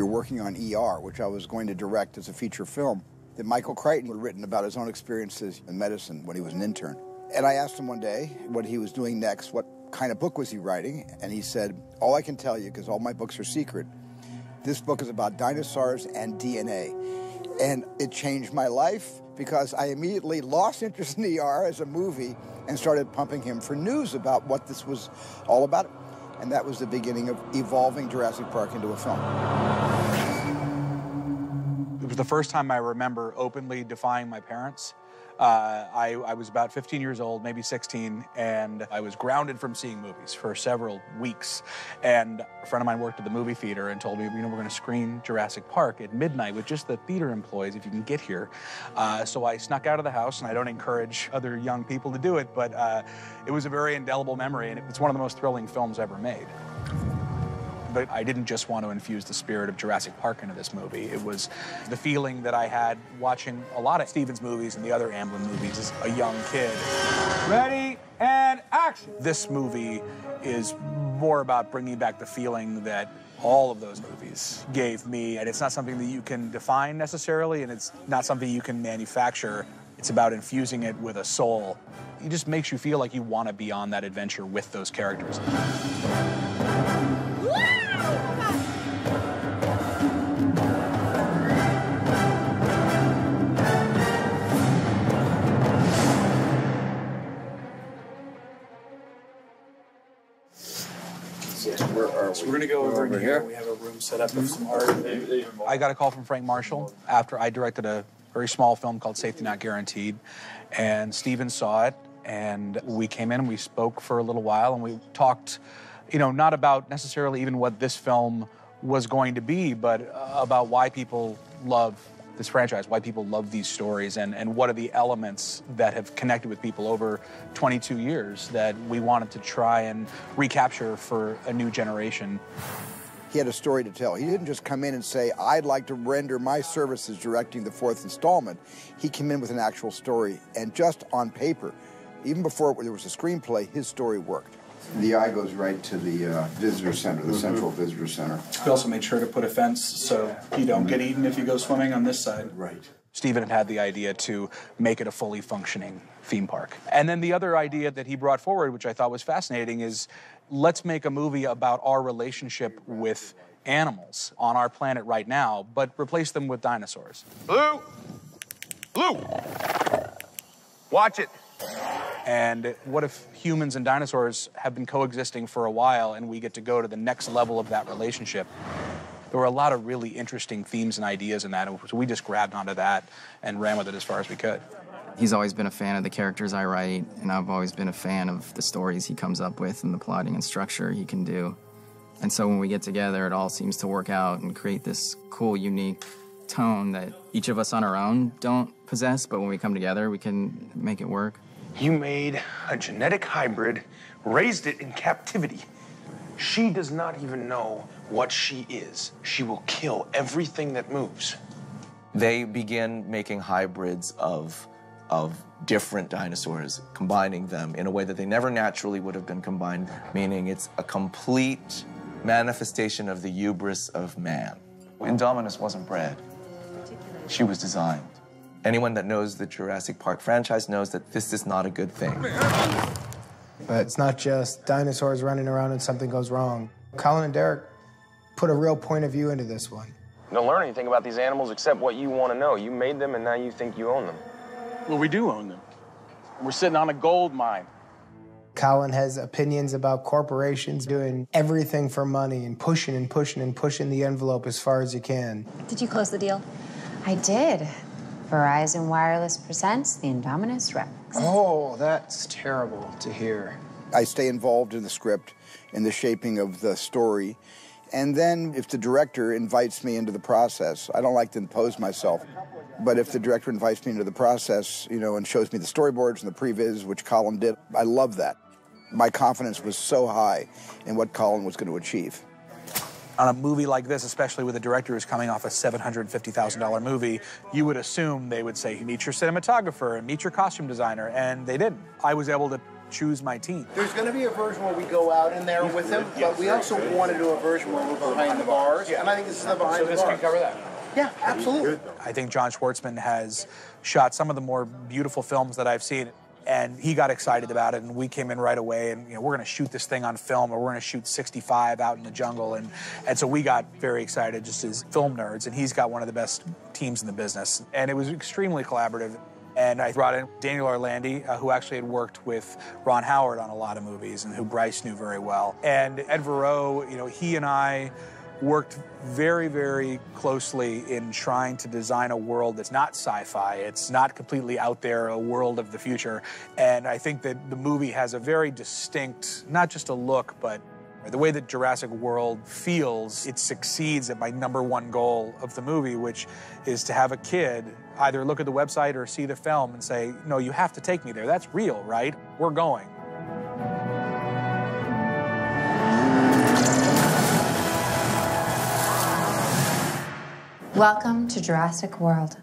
working on ER, which I was going to direct as a feature film, that Michael Crichton had written about his own experiences in medicine when he was an intern. And I asked him one day what he was doing next, what kind of book was he writing, and he said, all I can tell you, because all my books are secret, this book is about dinosaurs and DNA. And it changed my life because I immediately lost interest in ER as a movie and started pumping him for news about what this was all about. And that was the beginning of evolving Jurassic Park into a film. It was the first time I remember openly defying my parents. I was about 15 years old, maybe 16, and I was grounded from seeing movies for several weeks. And a friend of mine worked at the movie theater and told me, you know, we're going to screen Jurassic Park at midnight with just the theater employees if you can get here. So I snuck out of the house, and I don't encourage other young people to do it, but it was a very indelible memory, and it's one of the most thrilling films ever made. But I didn't just want to infuse the spirit of Jurassic Park into this movie. It was the feeling that I had watching a lot of Stevens movies and the other Amblin movies as a young kid. Ready, and action! This movie is more about bringing back the feeling that all of those movies gave me. And it's not something that you can define necessarily, and it's not something you can manufacture. It's about infusing it with a soul. It just makes you feel like you want to be on that adventure with those characters. So we're going to go over here. We have a room set up with some art. I got a call from Frank Marshall after I directed a very small film called Safety Not Guaranteed, and Steven saw it, and we came in and we spoke for a little while, and we talked, you know, not about necessarily even what this film was going to be, but about why people love this franchise, why people love these stories, and what are the elements that have connected with people over 22 years that we wanted to try and recapture for a new generation. He had a story to tell. He didn't just come in and say, I'd like to render my services directing the 4th installment. He came in with an actual story, and just on paper, even before there was a screenplay, his story worked. The eye goes right to the visitor center, the central visitor center. We also made sure to put a fence so you don't get eaten if you go swimming on this side. Right. Steven had the idea to make it a fully functioning theme park. And then the other idea that he brought forward, which I thought was fascinating, is let's make a movie about our relationship with animals on our planet right now, but replace them with dinosaurs. Blue! Blue! Watch it. And what if humans and dinosaurs have been coexisting for a while and we get to go to the next level of that relationship? There were a lot of really interesting themes and ideas in that, so we just grabbed onto that and ran with it as far as we could. He's always been a fan of the characters I write, and I've always been a fan of the stories he comes up with and the plotting and structure he can do. And so when we get together, it all seems to work out and create this cool, unique tone that each of us on our own don't possess, but when we come together, we can make it work. You made a genetic hybrid, raised it in captivity. She does not even know what she is. She will kill everything that moves. They begin making hybrids of different dinosaurs, combining them in a way that they never naturally would have been combined, meaning it's a complete manifestation of the hubris of man. Indominus wasn't bred. She was designed. Anyone that knows the Jurassic Park franchise knows that this is not a good thing. But it's not just dinosaurs running around and something goes wrong. Colin and Derek put a real point of view into this one. You don't learn anything about these animals except what you want to know. You made them, and now you think you own them. Well, we do own them. We're sitting on a gold mine. Colin has opinions about corporations doing everything for money and pushing and pushing and pushing the envelope as far as you can. Did you close the deal? I did. Verizon Wireless presents the Indominus Rex. Oh, that's terrible to hear. I stay involved in the script, in the shaping of the story, and then if the director invites me into the process, I don't like to impose myself, but if the director invites me into the process, you know, and shows me the storyboards and the previs, which Colin did, I love that. My confidence was so high in what Colin was going to achieve. On a movie like this, especially with a director who's coming off a $750,000 movie, you would assume they would say, meet your cinematographer and meet your costume designer, and they didn't. I was able to choose my team. There's going to be a version where we go out in there with him, but we also want to do a version where we're behind the bars, and I think this is the behind the bars. So this can cover that? Yeah, absolutely. I think John Schwartzman has shot some of the more beautiful films that I've seen, and he got excited about it, and we came in right away, and we're going to shoot this thing on film, or we're going to shoot 65 out in the jungle, and so we got very excited just as film nerds, and he's got one of the best teams in the business, and it was extremely collaborative. And I brought in Daniel Orlandi, who actually had worked with Ron Howard on a lot of movies, and who Bryce knew very well. And Ed Verreau, he and I worked very, very closely in trying to design a world that's not sci-fi. It's not completely out there, a world of the future. And I think that the movie has a very distinct, not just a look, but the way that Jurassic World feels. It succeeds at my #1 goal of the movie, which is to have a kid either look at the website or see the film and say, no, you have to take me there. That's real, right? We're going. Welcome to Jurassic World.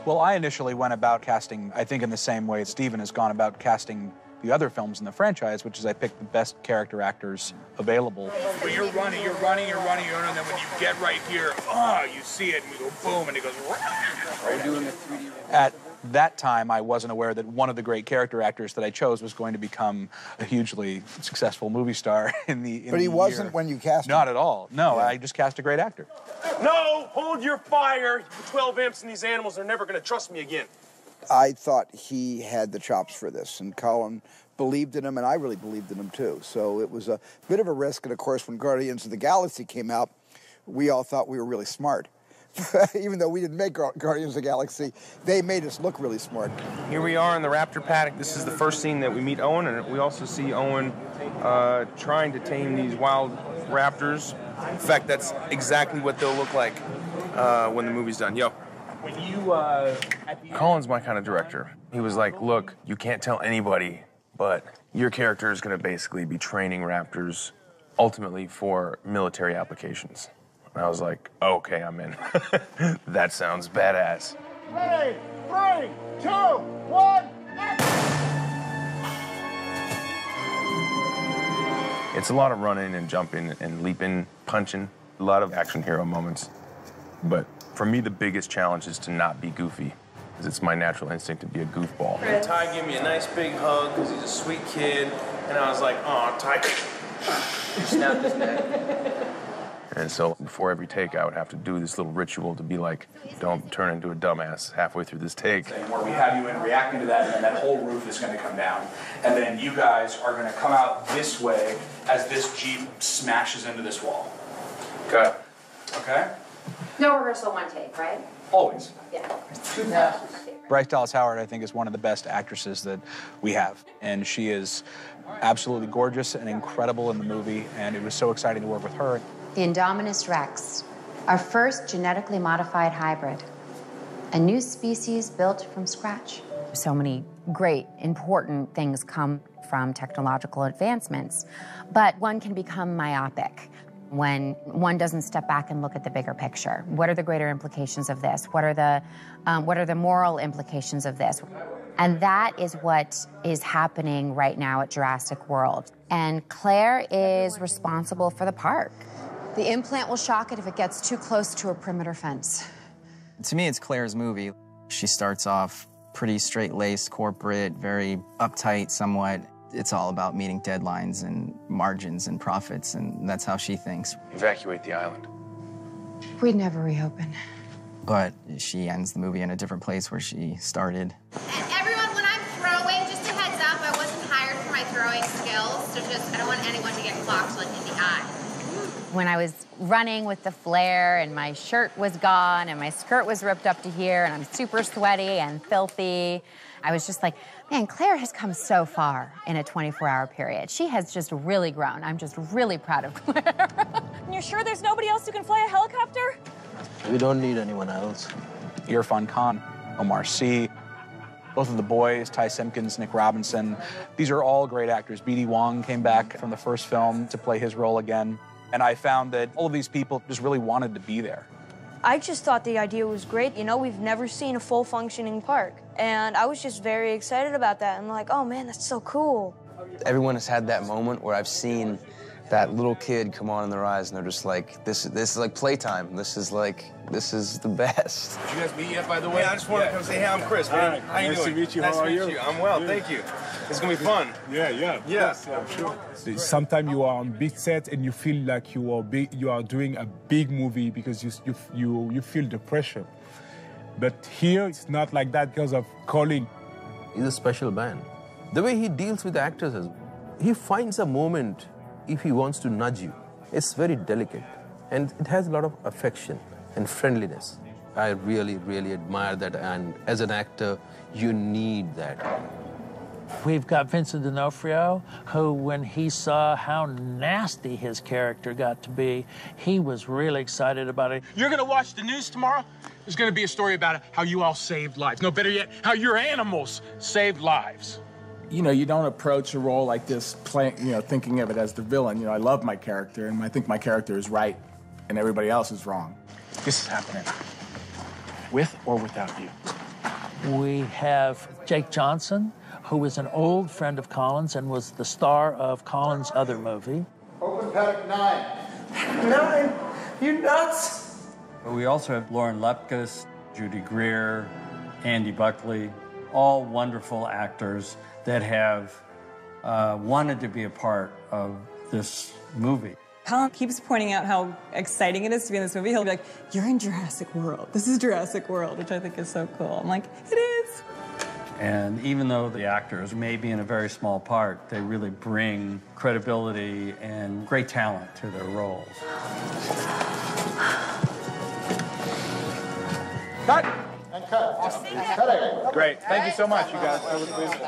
Well, I initially went about casting, I think in the same way Steven has gone about casting the other films in the franchise, which is I picked the best character actors available. But you're running, and then when you get right here, you see it, and we go boom, and it goes. We're doing the 3D. At that time, I wasn't aware that one of the great character actors that I chose was going to become a hugely successful movie star in the But he wasn't when you cast him? Not at all. No, I just cast a great actor. No, hold your fire. You put 12 amps in these animals, they're never going to trust me again. I thought he had the chops for this, and Colin believed in him, and I really believed in him too. So it was a bit of a risk, and of course, when Guardians of the Galaxy came out, we all thought we were really smart. Even though we didn't make Guardians of the Galaxy, they made us look really smart. Here we are in the raptor paddock. This is the first scene that we meet Owen, and we also see Owen trying to tame these wild raptors. In fact, that's exactly what they'll look like when the movie's done. Yo. When you, Colin's my kind of director. He was like, look, you can't tell anybody, but your character is going to basically be training raptors ultimately for military applications. And I was like, okay, I'm in. That sounds badass. Ready, 3, 2, 1, It's a lot of running and jumping and leaping, punching, a lot of action hero moments. But for me, the biggest challenge is to not be goofy, because it's my natural instinct to be a goofball. And Ty gave me a nice big hug, because he's a sweet kid, and I was like, oh, Ty, you snapped his neck. And so before every take, I would have to do this little ritual to be like, don't turn into a dumbass halfway through this take. Where we have you in reacting to that, and then that whole roof is going to come down. And then you guys are going to come out this way as this Jeep smashes into this wall. Okay. Okay? No rehearsal, one take, right? Always. Yeah. 2 passes. Bryce Dallas Howard, I think, is one of the best actresses that we have. And she is absolutely gorgeous and incredible in the movie, and it was so exciting to work with her. The Indominus Rex, our first genetically modified hybrid, a new species built from scratch. So many great, important things come from technological advancements, but one can become myopic when one doesn't step back and look at the bigger picture. What are the greater implications of this? What are the moral implications of this? And that is what is happening right now at Jurassic World. And Claire is responsible for the park. The implant will shock it if it gets too close to a perimeter fence. To me, it's Claire's movie. She starts off pretty straight-laced, corporate, very uptight somewhat. It's all about meeting deadlines and margins and profits, and that's how she thinks. Evacuate the island. We'd never reopen. But she ends the movie in a different place where she started. And everyone, when I'm throwing, just a heads up, I wasn't hired for my throwing skills, so I don't want anyone to get clocked like in the eye. When I was running with the flare and my shirt was gone and my skirt was ripped up to here and I'm super sweaty and filthy, I was just like, man, Claire has come so far in a 24-hour period. She has just really grown. I'm just really proud of Claire. And you're sure there's nobody else who can fly a helicopter? We don't need anyone else. Irfan Khan, Omar Sy. Both of the boys, Ty Simpkins, Nick Robinson, these are all great actors. B.D. Wong came back from the first film to play his role again. And I found that all of these people just really wanted to be there. I just thought the idea was great. You know, we've never seen a full functioning park. And I was just very excited about that. I'm like, oh man, that's so cool. Everyone has had that moment where I've seen that little kid come on in their eyes and they're just like, this is like playtime. This is the best. Did you guys meet yet, by the way? Yeah, I just wanted to come say, hey, I'm Chris, man. How you doing? Nice to meet you. Nice How to are meet you? I'm well, thank you. It's gonna be fun. Yeah. Yes, I'm sure. Sometimes you are on big set and you feel like you are doing a big movie because you feel the pressure. But here it's not like that because of Colin. He's a special man. The way he deals with actors is, he finds a moment if he wants to nudge you. It's very delicate and it has a lot of affection and friendliness. I really, really admire that, and as an actor, you need that. We've got Vincent D'Onofrio, who, when he saw how nasty his character got to be, he was really excited about it. You're gonna watch the news tomorrow? There's gonna be a story about how you all saved lives. No, better yet, how your animals saved lives. You know, you don't approach a role like this thinking of it as the villain. You know, I love my character, and I think my character is right, and everybody else is wrong. This is happening. With or without you. We have Jake Johnson, who is an old friend of Colin's and was the star of Colin's other movie. Open paddock 9. 9? You nuts? We also have Lauren Lepkus, Judy Greer, Andy Buckley, all wonderful actors that have wanted to be a part of this movie. Colin keeps pointing out how exciting it is to be in this movie. He'll be like, you're in Jurassic World. This is Jurassic World, which I think is so cool. I'm like, it is. And even though the actors may be in a very small part, they really bring credibility and great talent to their roles. Cut! And cut. Awesome. Cutting. Great. Thank you so much, you guys. That was great.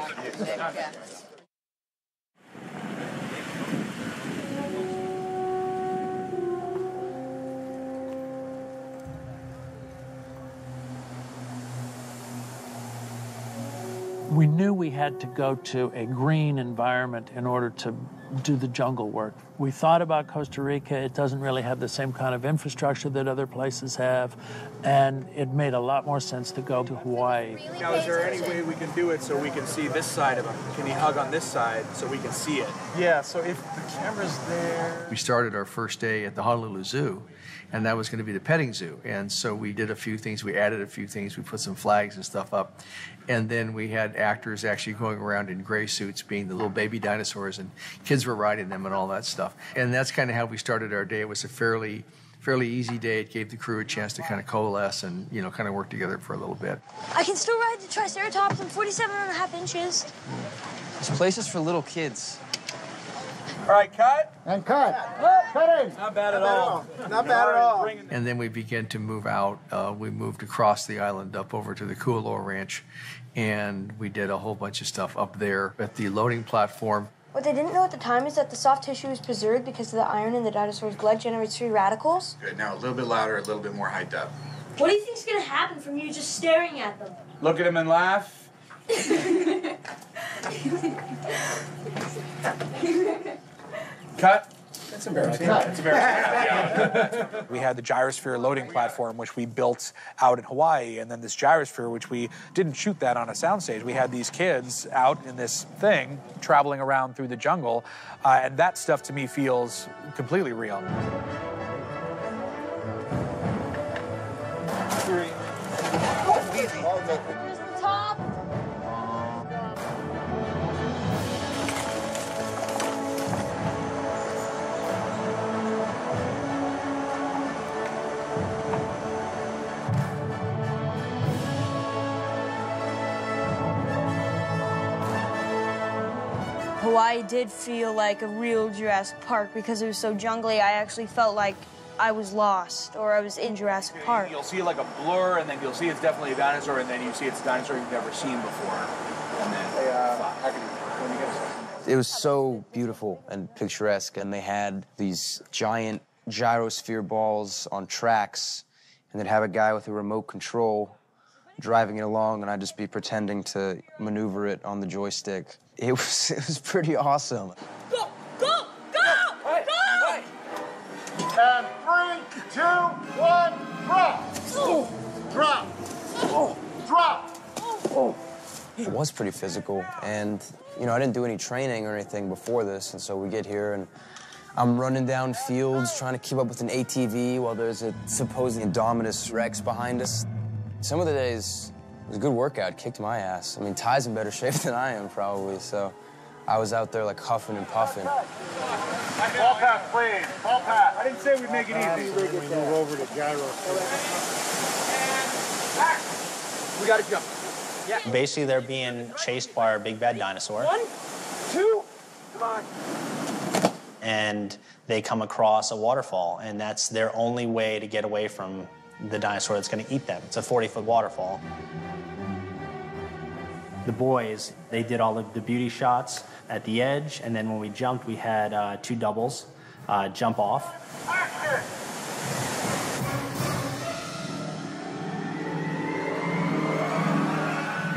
We knew we had to go to a green environment in order to do the jungle work. We thought about Costa Rica. It doesn't really have the same kind of infrastructure that other places have, and it made a lot more sense to go to Hawaii. Now, is there any way we can do it so we can see this side of him? Can he hug on this side so we can see it? Yeah, so if the camera's there... We started our first day at the Honolulu Zoo, and that was going to be the petting zoo. And so we did a few things. We added a few things. We put some flags and stuff up. And then we had actors actually going around in gray suits being the little baby dinosaurs, and kids were riding them and all that stuff. And that's kind of how we started our day. It was a fairly easy day. It gave the crew a chance to kind of coalesce and, kind of work together for a little bit. I can still ride the Triceratops. I'm 47.5 inches. This place is for little kids. All right, cut. And cut. Cutting. Not bad at all. Not bad at all. And then we began to move out. We moved across the island up over to the Kualoa Ranch, and we did a whole bunch of stuff up there at the loading platform. What they didn't know at the time is that the soft tissue is preserved because of the iron in the dinosaur's blood generates free radicals. Good. Now a little bit louder, a little bit more hyped up. What do you think's gonna happen from you just staring at them? Look at him and laugh. Cut. That's embarrassing. That's embarrassing. We had the gyrosphere loading platform, which we built out in Hawaii, and then this gyrosphere, which we didn't shoot that on a soundstage. We had these kids out in this thing, traveling around through the jungle, and that stuff to me feels completely real. Hawaii did feel like a real Jurassic Park because it was so jungly. I actually felt like I was lost or I was in Jurassic Park. You'll see like a blur, and then you'll see it's definitely a dinosaur, and then you see it's a dinosaur you've never seen before. And then, It was so beautiful and picturesque, and they had these giant gyrosphere balls on tracks, and they'd have a guy with a remote control driving it along, and I'd just be pretending to maneuver it on the joystick. It was pretty awesome. Go! Go! Go! Go! And 3, 2, 1, drop! Drop! Drop! It was pretty physical, and you know, I didn't do any training or anything before this, and so we get here and I'm running down fields trying to keep up with an ATV while there's a supposed Indominus Rex behind us. Some of the days, it was a good workout, kicked my ass. I mean, Ty's in better shape than I am, probably, so I was out there, like, huffing and puffing. Ball pass, please. Ball pass. I didn't say we'd make it easy. We move over to gyro. We gotta jump. Yeah. Basically, they're being chased by our big bad dinosaur. 1, 2, come on. And they come across a waterfall, and that's their only way to get away from the dinosaur that's going to eat them. It's a 40-foot waterfall. The boys, they did all of the beauty shots at the edge, and then when we jumped, we had 2 doubles jump off.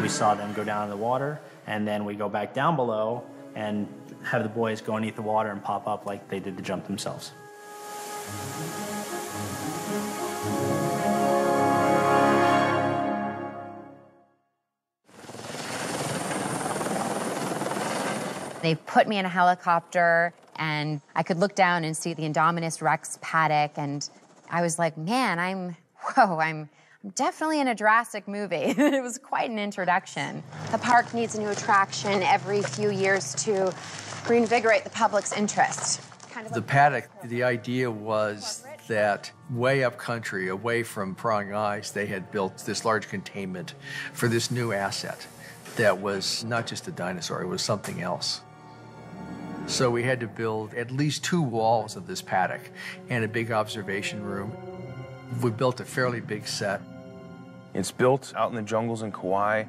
We saw them go down in the water, and then we go back down below and have the boys go underneath the water and pop up like they did the jump themselves. They put me in a helicopter, and I could look down and see the Indominus Rex paddock, and I was like, man, I'm definitely in a Jurassic movie. It was quite an introduction. The park needs a new attraction every few years to reinvigorate the public's interest. The paddock, the idea was that way up country, away from prying eyes, they had built this large containment for this new asset that was not just a dinosaur, it was something else. So we had to build at least 2 walls of this paddock and a big observation room. We built a fairly big set. It's built out in the jungles in Kauai.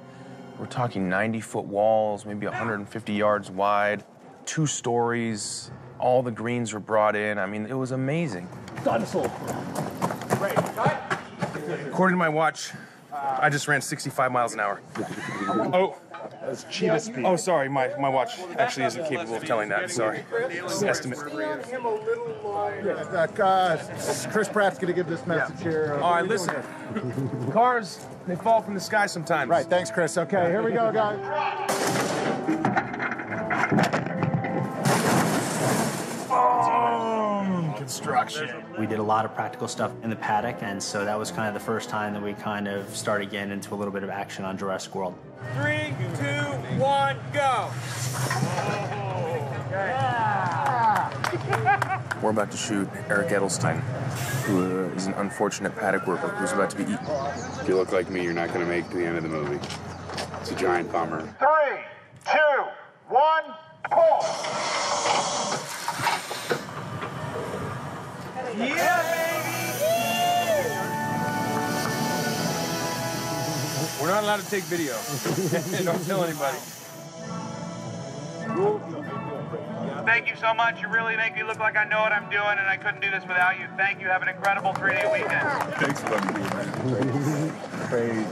We're talking 90-foot walls, maybe 150 yards wide, 2 stories. All the greens were brought in. I mean, it was amazing. Dinosaur. Right, cut. According to my watch, I just ran 65 miles an hour. Oh. That's cheetah speed. Oh, sorry, my watch actually isn't capable of telling that. Sorry. It's an estimate. Chris Pratt's going to give this message here. All right, listen. Cars, they fall from the sky sometimes. Right, thanks, Chris. Okay, here we go, guys. Construction. We did a lot of practical stuff in the paddock, and so that was kind of the first time that we kind of started getting into a little bit of action on Jurassic World. 3, 2, 1, go. We're about to shoot Eric Edelstein, who is an unfortunate paddock worker who's about to be eaten. If you look like me, you're not going to make it to the end of the movie. It's a giant bummer. 3, 2, 1, pull. Yeah, baby! We're not allowed to take video. Don't tell anybody. Thank you so much. You really make me look like I know what I'm doing, and I couldn't do this without you. Thank you. Have an incredible 3-day weekend. Thanks for letting me do that. Crazy.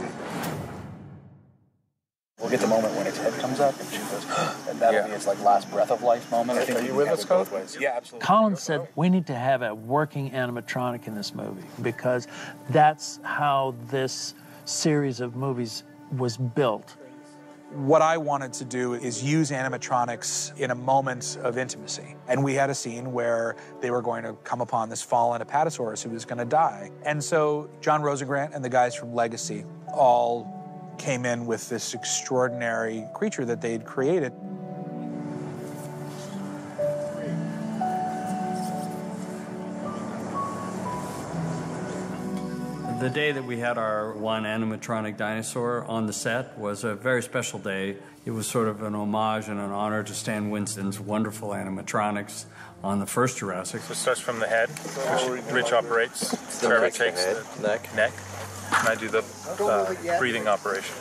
We'll get the moment when its head comes up and she goes, and that'll be its like last breath of life moment. I think. Are you with us, Coach? Yeah, absolutely. Colin said we need to have a working animatronic in this movie because that's how this series of movies was built. What I wanted to do is use animatronics in a moment of intimacy. And we had a scene where they were going to come upon this fallen apatosaurus who was going to die. And so John Rosengrant and the guys from Legacy all came in with this extraordinary creature that they'd created. The day that we had our one animatronic dinosaur on the set was a very special day. It was sort of an homage and an honor to Stan Winston's wonderful animatronics on the first Jurassic. So it starts from the head, which Rich operates. Trevor takes the neck. And I do the breathing operation.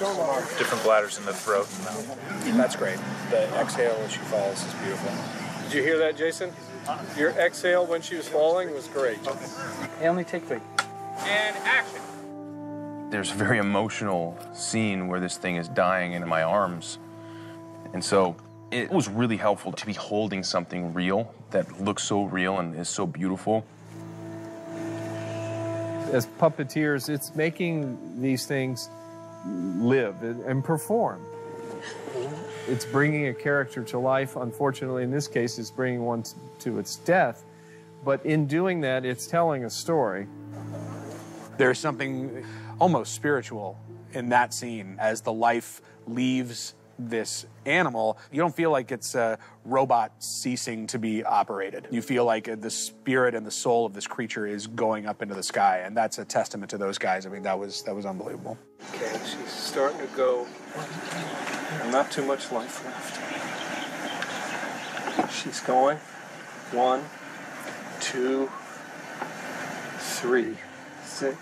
Different bladders in the throat and mouth. That's great. The exhale as she falls is beautiful. Did you hear that, Jason? Your exhale when she was falling was great. Hey, only take 3. And action. There's a very emotional scene where this thing is dying in my arms. And so it was really helpful to be holding something real that looks so real and is so beautiful. As puppeteers, it's making these things live and perform. It's bringing a character to life. Unfortunately, in this case, it's bringing one to its death. But in doing that, it's telling a story. There's something almost spiritual in that scene. As the life leaves this animal, you don't feel like it's a robot ceasing to be operated. You feel like the spirit and the soul of this creature is going up into the sky, and that's a testament to those guys. I mean, that was unbelievable. Okay, she's starting to go. Not too much life left. She's going. 1, 2, 3, 6.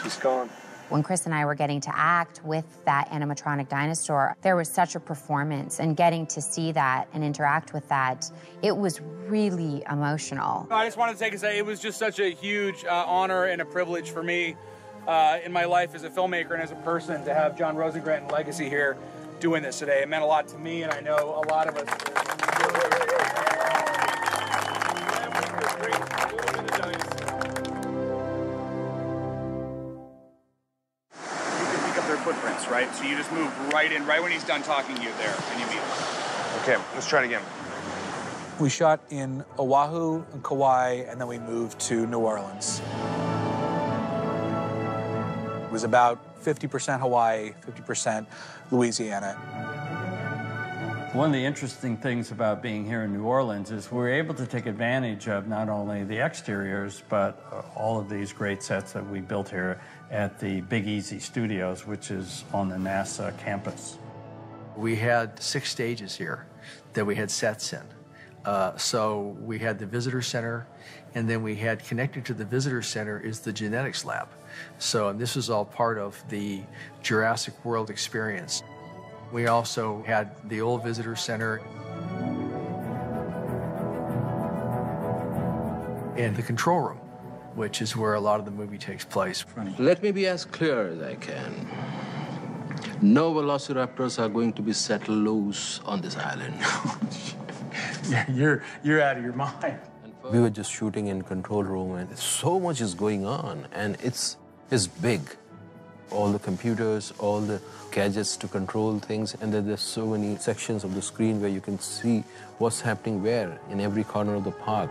She's gone. When Chris and I were getting to act with that animatronic dinosaur, there was such a performance, and getting to see that and interact with that, it was really emotional. I just wanted to take a say, it was just such a huge honor and a privilege for me in my life as a filmmaker and as a person to have John Rosengren Legacy here doing this today. It meant a lot to me, and I know a lot of us. Footprints, right? So you just move right in, right when he's done talking to you there, and you meet him. Okay, let's try it again. We shot in Oahu and Kauai, and then we moved to New Orleans. It was about 50% Hawaii, 50% Louisiana. One of the interesting things about being here in New Orleans is we're able to take advantage of not only the exteriors, but all of these great sets that we built here at the Big Easy Studios, which is on the NASA campus. We had 6 stages here that we had sets in. So we had the visitor center, and then we had connected to the visitor center is the genetics lab. So and this was all part of the Jurassic World experience. We also had the old visitor center and the control room, which is where a lot of the movie takes place. Let me be as clear as I can. No velociraptors are going to be set loose on this island. Yeah, you're out of your mind. We were just shooting in control room, and so much is going on, and it's big. All the computers, all the gadgets to control things, and then there's so many sections of the screen where you can see what's happening where in every corner of the park.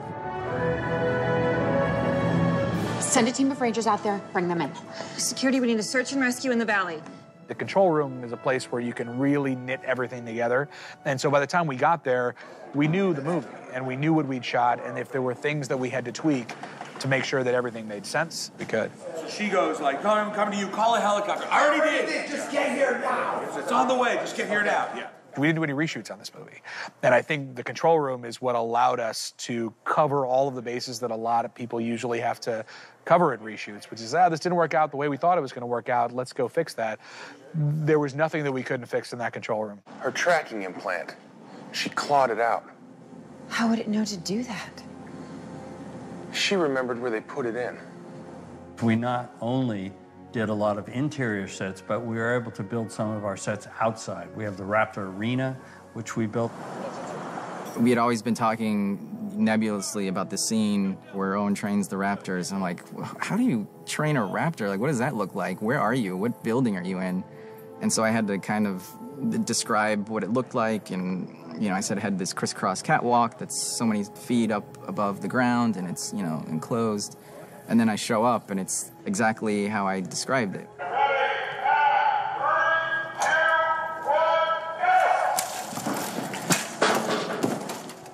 Send a team of rangers out there, bring them in. Security, we need a search and rescue in the valley. The control room is a place where you can really knit everything together. And so by the time we got there, we knew the movie, and we knew what we'd shot, and if there were things that we had to tweak to make sure that everything made sense, we could. She goes like, I'm coming to you, call a helicopter. I already did. Just get here now. It's on the way, just get here now. Yeah. We didn't do any reshoots on this movie. And I think the control room is what allowed us to cover all of the bases that a lot of people usually have to cover in reshoots, which is, this didn't work out the way we thought it was going to work out. Let's go fix that. There was nothing that we couldn't fix in that control room. Her tracking implant, she clawed it out. How would it know to do that? She remembered where they put it in. We not only did a lot of interior sets, but we were able to build some of our sets outside. We have the Raptor Arena, which we built. We had always been talking nebulously about the scene where Owen trains the raptors. I'm like, how do you train a raptor? Like, what does that look like? Where are you? What building are you in? And so I had to kind of describe what it looked like, and I said it had this crisscross catwalk that's so many feet up above the ground, and it's, enclosed. And then I show up, and it's exactly how I described it.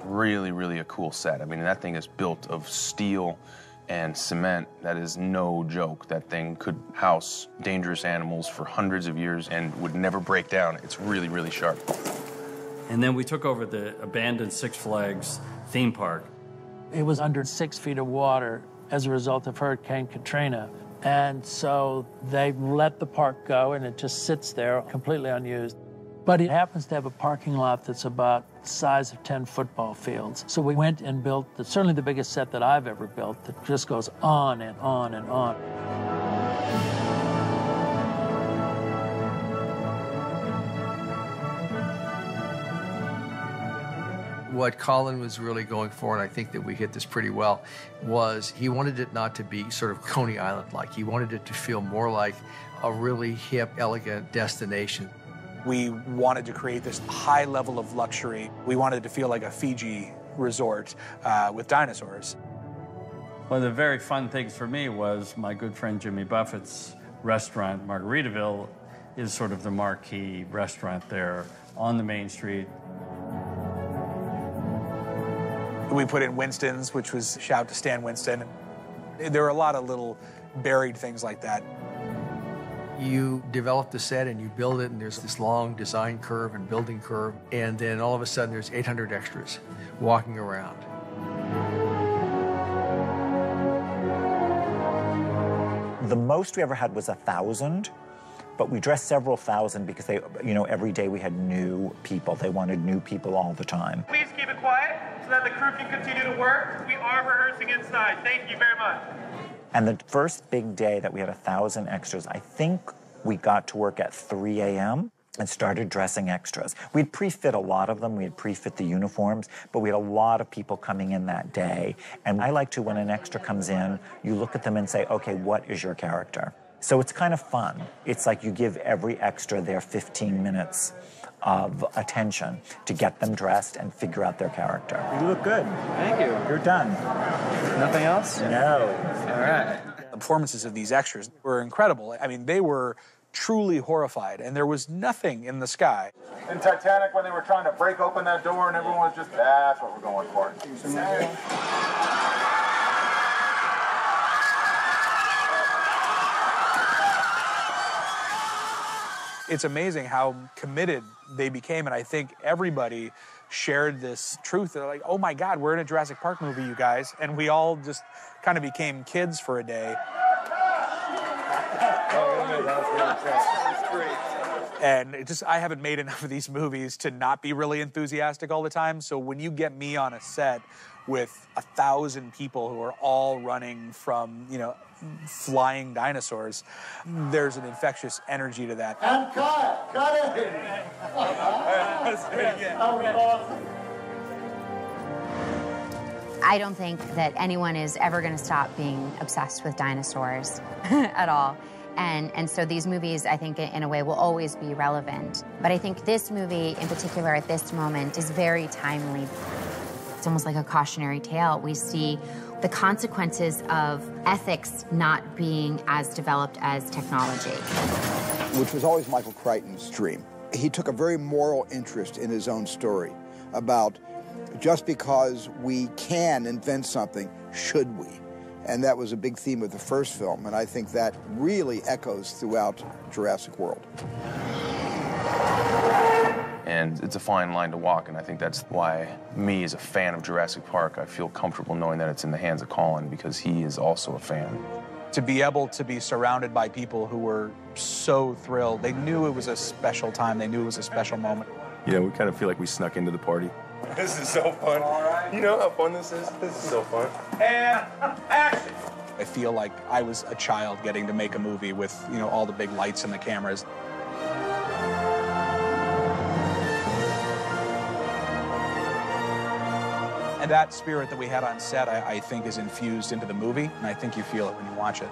Really, really a cool set. I mean, that thing is built of steel and cement. That is no joke. That thing could house dangerous animals for hundreds of years and would never break down. It's really, really sharp. And then we took over the abandoned Six Flags theme park. It was under 6 feet of water as a result of Hurricane Katrina. And so they let the park go, and it just sits there completely unused. But it happens to have a parking lot that's about the size of 10 football fields. So we went and built certainly the biggest set that I've ever built that just goes on and on and on. What Colin was really going for, and I think that we hit this pretty well, was he wanted it not to be sort of Coney Island-like. He wanted it to feel more like a really hip, elegant destination. We wanted to create this high level of luxury. We wanted it to feel like a Fiji resort with dinosaurs. One of the very fun things for me was my good friend Jimmy Buffett's restaurant, Margaritaville, is sort of the marquee restaurant there on the main street. We put in Winston's, which was shout to Stan Winston. There were a lot of little buried things like that. You develop the set and you build it, and there's this long design curve and building curve, and then all of a sudden there's 800 extras walking around. The most we ever had was 1,000, but we dressed several thousand because they, every day we had new people. They wanted new people all the time. Please keep it quiet so that the crew can continue to work. We are rehearsing inside. Thank you very much. And the first big day that we had 1,000 extras, I think we got to work at 3 a.m. and started dressing extras. We'd pre-fit a lot of them. We had pre-fit the uniforms, but we had a lot of people coming in that day. And I like to, when an extra comes in, you look at them and say, okay, what is your character? So it's kind of fun. It's like you give every extra their 15 minutes of attention to get them dressed and figure out their character. You look good. Thank you. You're done. Nothing else? No. All right. The performances of these extras were incredible. I mean, they were truly horrified, and there was nothing in the sky. In Titanic, when they were trying to break open that door and everyone was just, that's what we're going for. It's amazing how committed they became, and I think everybody shared this truth. They're like, oh my God, we're in a Jurassic Park movie, you guys. And we all just kind of became kids for a day. And I haven't made enough of these movies to not be really enthusiastic all the time. So when you get me on a set with 1,000 people who are all running from, flying dinosaurs, there's an infectious energy to that. And cut it! I don't think that anyone is ever going to stop being obsessed with dinosaurs at all. And so these movies, I think, in a way, will always be relevant. But I think this movie, in particular, at this moment, is very timely. It's almost like a cautionary tale. We see the consequences of ethics not being as developed as technology. Which was always Michael Crichton's dream. He took a very moral interest in his own story about just because we can invent something, should we? And that was a big theme of the first film, and I think that really echoes throughout Jurassic World. And it's a fine line to walk, and I think that's why me, as a fan of Jurassic Park, I feel comfortable knowing that it's in the hands of Colin, because he is also a fan. To be able to be surrounded by people who were so thrilled, they knew it was a special time, they knew it was a special moment. Yeah, we kind of feel like we snuck into the party. This is so fun. You know how fun this is? This is so fun. And action! I feel like I was a child getting to make a movie with, all the big lights and the cameras. And that spirit that we had on set, I think, is infused into the movie, and I think you feel it when you watch it.